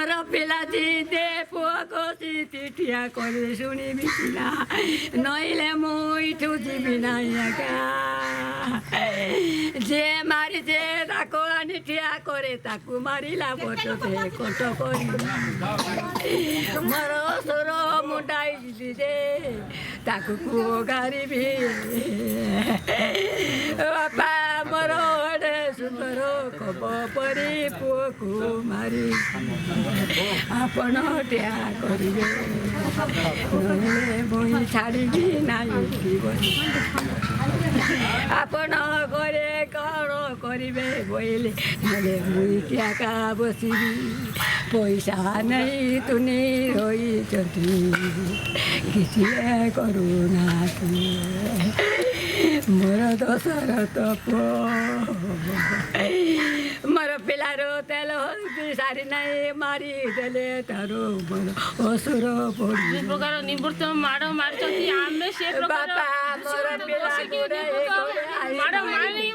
ମୋର ପିଲାଟି ଦେ ପୁଅକୁ ଚିଠିଆ କରି ଶୁଣିବି ସିନା ନଇଲେ ମୁଁ ଏଠୁ ଯିବି ନାହିଁ ଆଜ୍ଞା ଯେ ମାରିଛେ ତାକୁ ଆଣି ଠିଆ କରେ ତାକୁ ମାରିଲା ପଟରେ କଟ କରି ମୋର ଅସୁର ମୁଣ୍ଡାଇଛି ଯେ ତାକୁ କୁଅ ଗାରିବି ବାପା ମୋର ଅଡ଼େ ସୁନ୍ଦର କବ ପରି ପୁଅକୁ ମାରି ଆପଣ ଠିଆ କରିବେ ନହେଲେ ମୁଇଁ ଛାଡ଼ିବି ନାହିଁ ଜୀବନ ଆପଣ ଘରେ କ'ଣ କରିବେ ବୋଇଲେ ନହେଲେ ମୁଇଁ ଏକା ବସିବି ପଇସା ନେଇ ତୁନି ରହିଛନ୍ତି କିଛି କରୁନାହାନ୍ତି ମୋର ଦୋଷରତ ପୁଅ ମୋର ପିଲାର ତେଲ ହଳଦୀ ଶାଢ଼ୀ ନାହିଁ ମାରିଦେଲେ ତାର ମୋର ଅସୁର ପଡ଼ି ଯେ ପ୍ରକାର ନିବୃତ୍ତ ମାଡ଼ ମାରିଛନ୍ତି ଆମେ ସେ ପ୍ରକାର ବାପା ମୋର ପିଲା ମାଡ଼ ମାରି